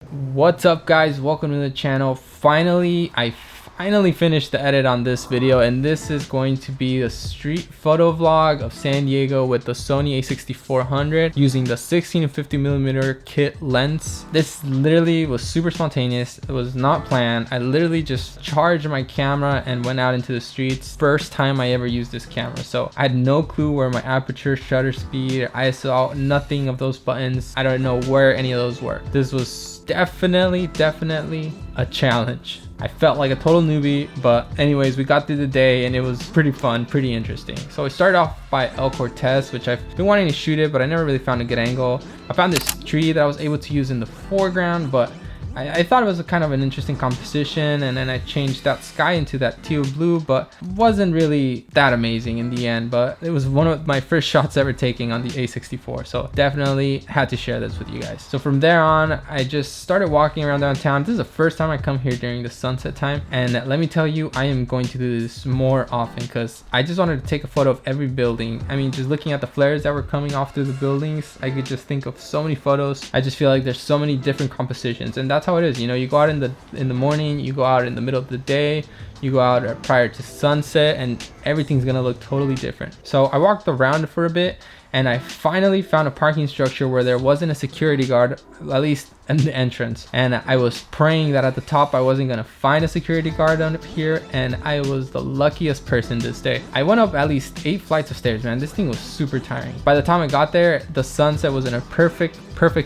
What's up, guys? Welcome to the channel. I finally finished the edit on this video, and this is going to be a street photo vlog of San Diego with the Sony A6400 using the 16 and 50mm kit lens. This literally was super spontaneous. It was not planned. I literally just charged my camera and went out into the streets. First time I ever used this camera, so I had no clue where my aperture, shutter speed, ISO, nothing of those buttons. I don't know where any of those were. This was definitely a challenge. I felt like a total newbie, but anyways, we got through the day and it was pretty fun, pretty interesting. So we started off by El Cortez, which I've been wanting to shoot it, but I never really found a good angle. I found this tree that I was able to use in the foreground, but I thought it was a kind of an interesting composition, and then I changed that sky into that teal blue, but wasn't really that amazing in the end. But it was one of my first shots ever taking on the A64, so definitely had to share this with you guys. So from there on, I just started walking around downtown. This is the first time I come here during the sunset time, and let me tell you, I am going to do this more often because I just wanted to take a photo of every building. I mean, just looking at the flares that were coming off through the buildings, I could just think of so many photos. I just feel like there's so many different compositions, and that's how it is. You know, you go out in the morning, you go out in the middle of the day, you go out prior to sunset, and everything's gonna look totally different. So I walked around for a bit, and I finally found a parking structure where there wasn't a security guard, at least in the entrance. And I was praying that at the top I wasn't gonna find a security guard up here, and I was the luckiest person this day. I went up at least 8 flights of stairs, man. This thing was super tiring. By the time I got there, the sunset was in a perfect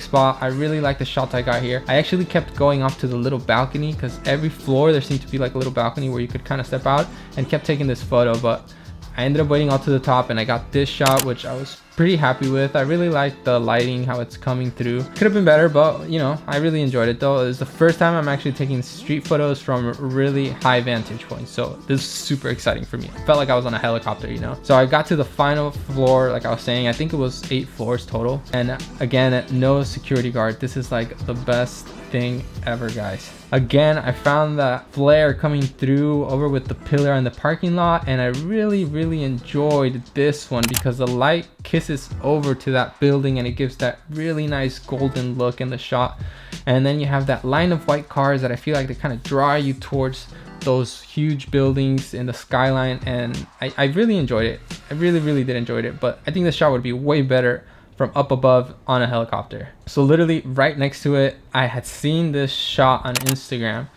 spot. I really like the shots I got here. I actually kept going up to the little balcony because every floor there seemed to be like a little balcony where you could kind of step out, and kept taking this photo, but I ended up waiting all to the top and I got this shot, which I was pretty happy with. I really like the lighting, how it's coming through. Could have been better, but you know, I really enjoyed it though. It was the first time I'm actually taking street photos from really high vantage points, so this is super exciting for me. I felt like I was on a helicopter, you know. So I got to the final floor, like I was saying. I think it was 8 floors total, and again, no security guard. This is like the best thing ever, guys. Again, I found that flare coming through over with the pillar in the parking lot, and I really enjoyed this one because the light kisses over to that building and it gives that really nice golden look in the shot. And then you have that line of white cars that I feel like they kind of draw you towards those huge buildings in the skyline, and I really enjoyed it. I really did enjoy it, but I think the shot would be way better from up above on a helicopter. So literally right next to it, I had seen this shot on Instagram.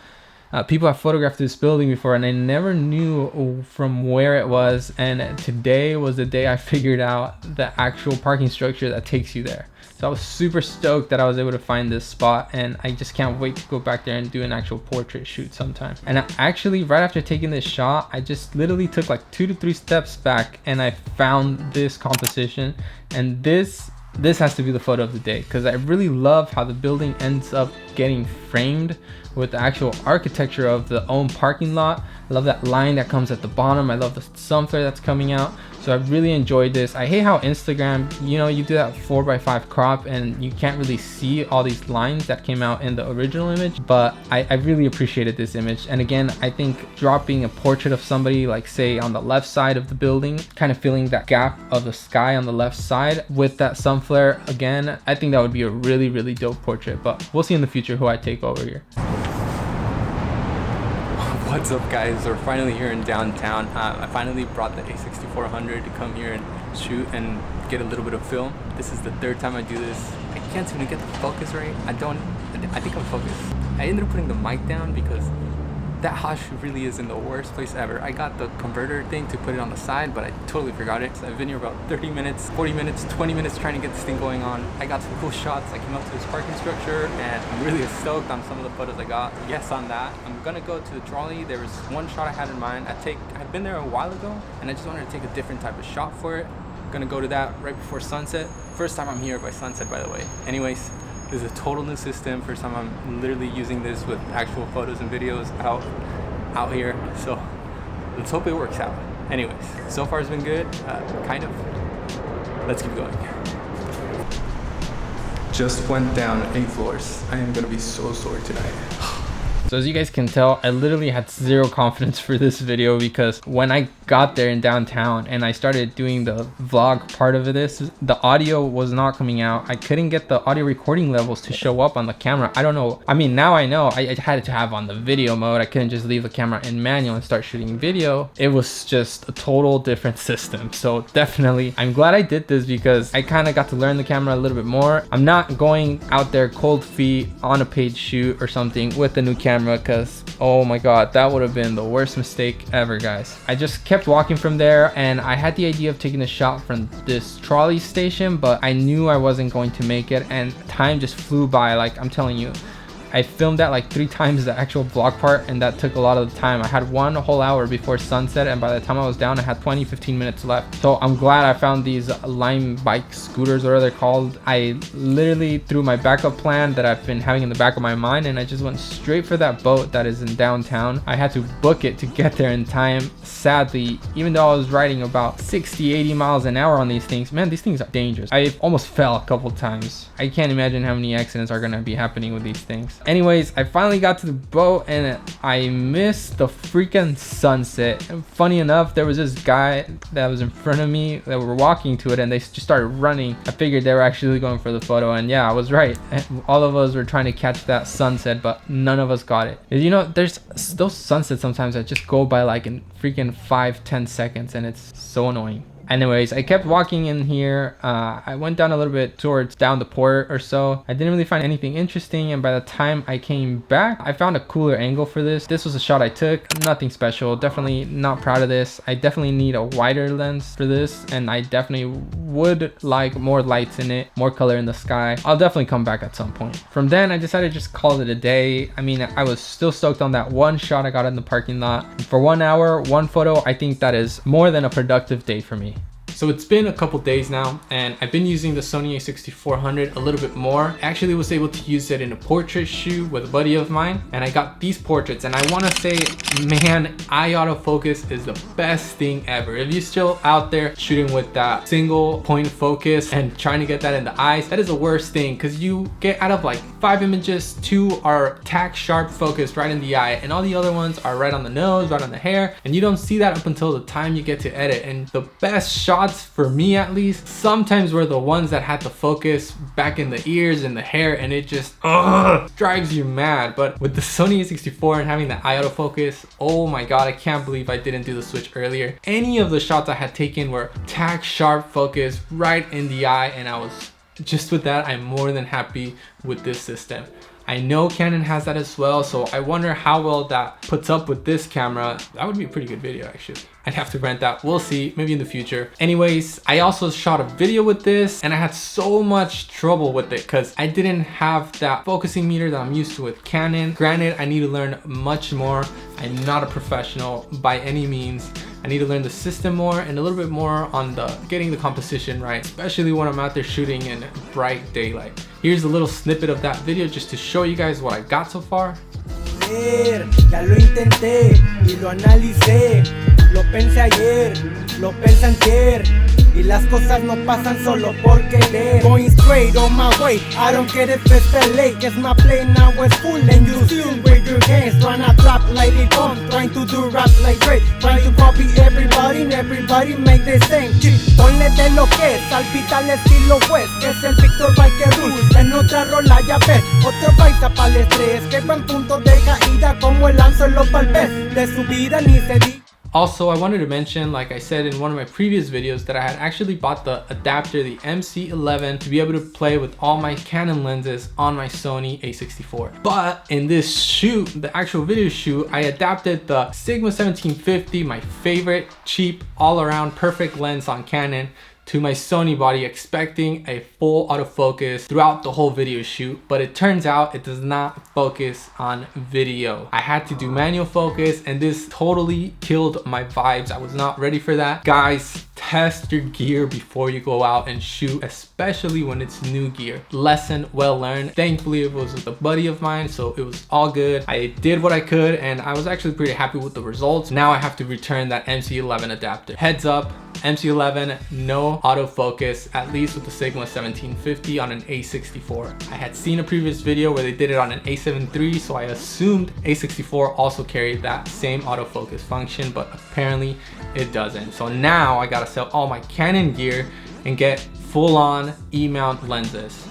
People have photographed this building before, and I never knew from where it was, and today was the day I figured out the actual parking structure that takes you there. So I was super stoked that I was able to find this spot, and I just can't wait to go back there and do an actual portrait shoot sometime. And actually, right after taking this shot, I just literally took like 2 to 3 steps back and I found this composition, and this has to be the photo of the day because I really love how the building ends up getting framed with the actual architecture of the own parking lot. I love that line that comes at the bottom. I love the sun flare that's coming out. So I really enjoyed this. I hate how Instagram, you know, you do that 4:5 crop and you can't really see all these lines that came out in the original image, but I really appreciated this image. And again, I think dropping a portrait of somebody, like say on the left side of the building, kind of feeling that gap of the sky on the left side with that sun flare, again, I think that would be a really dope portrait, but we'll see in the future who I take over here. What's up, guys? We're finally here in downtown. I finally brought the A6400 to come here and shoot and get a little bit of film. This is the 3rd time I do this. I can't seem to get the focus right. I think I'm focused. I ended up putting the mic down because that hot shoe really is in the worst place ever. I got the converter thing to put it on the side, but I totally forgot it. So I've been here about 30 minutes, 40 minutes, 20 minutes trying to get this thing going on. I got some cool shots. I came up to this parking structure, and I'm really stoked on some of the photos I got. Yes on that. I'm gonna go to the trolley. There was one shot I had in mind. I'd been there a while ago, and I just wanted to take a different type of shot for it. I'm gonna go to that right before sunset. First time I'm here by sunset, by the way. Anyways, this is a total new system. First time I'm literally using this with actual photos and videos out here. So let's hope it works out. Anyways, so far it's been good, kind of. Let's keep going. Just went down 8 floors. I am gonna be so sore tonight. So as you guys can tell, I literally had zero confidence for this video because when I got there in downtown and I started doing the vlog part of this, the audio was not coming out. I couldn't get the audio recording levels to show up on the camera. I don't know. I mean, now I know I had to have on the video mode. I couldn't just leave the camera in manual and start shooting video. It was just a total different system. So definitely, I'm glad I did this because I kind of got to learn the camera a little bit more. I'm not going out there cold feet on a paid shoot or something with the new camera because, oh my god, that would have been the worst mistake ever, guys. I just kept walking from there and I had the idea of taking a shot from this trolley station, but I knew I wasn't going to make it and time just flew by. Like, I'm telling you, I filmed that like 3 times the actual vlog part, and that took a lot of the time. I had 1 whole hour before sunset, and by the time I was down, I had 20-15 minutes left. So I'm glad I found these Lime bike scooters, or whatever they're called. I literally threw my backup plan that I've been having in the back of my mind, and I just went straight for that boat that is in downtown. I had to book it to get there in time. Sadly, even though I was riding about 60-80 miles an hour on these things, man, these things are dangerous. I almost fell a couple times. I can't imagine how many accidents are gonna be happening with these things. Anyways, I finally got to the boat and I missed the freaking sunset. And funny enough, there was this guy that was in front of me that were walking to it and they just started running. I figured they were actually going for the photo, and yeah, I was right. All of us were trying to catch that sunset, but none of us got it. You know, there's those sunsets sometimes that just go by like in freaking 5-10 seconds and it's so annoying. Anyways, I kept walking in here. I went down a little bit towards down the port or so. I didn't really find anything interesting, and by the time I came back, I found a cooler angle for this. This was a shot I took, nothing special. Definitely not proud of this. I definitely need a wider lens for this, and I definitely would like more lights in it, more color in the sky. I'll definitely come back at some point. From then, I decided to just call it a day. I mean, I was still stoked on that one shot I got in the parking lot. For 1 hour, 1 photo, I think that is more than a productive day for me. So it's been a couple days now, and I've been using the Sony A6400 a little bit more. I actually was able to use it in a portrait shoot with a buddy of mine, and I got these portraits, and I want to say, man, eye autofocus is the best thing ever. If you're still out there shooting with that single point focus and trying to get that in the eyes, that is the worst thing, because you get out of like 5 images, 2 are tack sharp focused right in the eye, and all the other ones are right on the nose, right on the hair, and you don't see that up until the time you get to edit. And the best shots, for me at least, sometimes were the ones that had the focus back in the ears and the hair, and it just drives you mad. But with the Sony A64 and having the eye autofocus, oh my god, I can't believe I didn't do the switch earlier. Any of the shots I had taken were tack sharp focus right in the eye, and I was just, with that, I'm more than happy with this system. I know Canon has that as well, so I wonder how well that puts up with this camera. That would be a pretty good video, actually. I'd have to rent that. We'll see, maybe in the future. Anyways, I also shot a video with this, and I had so much trouble with it because I didn't have that focusing meter that I'm used to with Canon. Granted, I need to learn much more. I'm not a professional by any means. I need to learn the system more and a little bit more on getting the composition right, especially when I'm out there shooting in bright daylight. Here's a little snippet of that video just to show you guys what I got so far. Ya lo intenté y lo analicé, lo pensé ayer, lo pensé antier, y las cosas no pasan solo por querer. Going straight on my way, I don't care if it's LA, guess my play now is full and you still with your hands, trying to trap like it bomb, trying to do rap like Drake, trying to copy everybody and everybody make the same shit. Ponle de lo que es, salpita al estilo West, que es el Victor Biker Rules, en otra rola ya ves, otro paisa pa'l estrés, que buen punto de caída como el anzuelo pa'l pez, de su vida ni se di. Also, I wanted to mention, like I said in one of my previous videos, that I had actually bought the adapter, the MC11, to be able to play with all my Canon lenses on my Sony A64. But in this shoot, the actual video shoot, I adapted the Sigma 1750, my favorite, cheap, all-around perfect lens on Canon, to my Sony body, expecting a full autofocus throughout the whole video shoot, but it turns out it does not focus on video. I had to do manual focus, and this totally killed my vibes. I was not ready for that. Guys, test your gear before you go out and shoot, especially when it's new gear. Lesson well learned. Thankfully, it was with a buddy of mine, so it was all good. I did what I could, and I was actually pretty happy with the results. Now I have to return that MC11 adapter. Heads up, MC11, no autofocus, at least with the Sigma 1750 on an A64. I had seen a previous video where they did it on an A64 7 III, so I assumed A64 also carried that same autofocus function, but apparently it doesn't. So now I gotta sell all my Canon gear and get full-on E-mount lenses.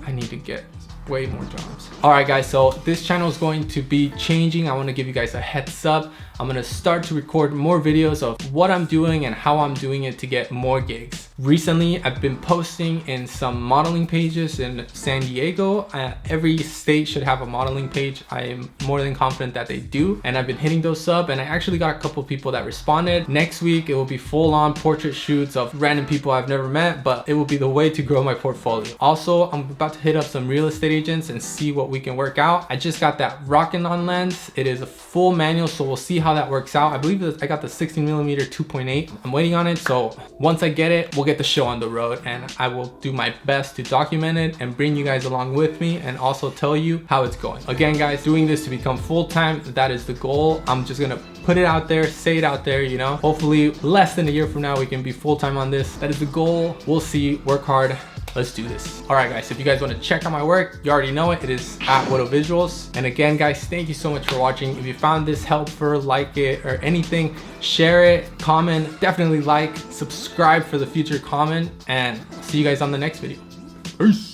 I need to get way more jobs. All right guys, so this channel is going to be changing. I want to give you guys a heads up. I'm going to start to record more videos of what I'm doing and how I'm doing it to get more gigs. Recently, I've been posting in some modeling pages in San Diego. Every state should have a modeling page. I am more than confident that they do. And I've been hitting those up, and I actually got a couple people that responded. Next week, it will be full-on portrait shoots of random people I've never met, but it will be the way to grow my portfolio. Also, I'm about to hit up some real estate agents and see what we can work out. I just got that rocking on lens. It is a full manual, so we'll see how that works out. I believe that I got the 16mm 2.8. I'm waiting on it, so once I get it, we'll get the show on the road, and I will do my best to document it and bring you guys along with me and also tell you how it's going. Again guys, doing this to become full-time, that is the goal. I'm just gonna put it out there, say it out there, you know. Hopefully less than a year from now we can be full-time on this. That is the goal. We'll see. Work hard. Let's do this. All right guys, if you guys want to check out my work, you already know it. It is at Widow Visuals. And again guys, thank you so much for watching. If you found this helpful, like it or anything, share it, comment, definitely like, subscribe for the future comment, and see you guys on the next video. Peace.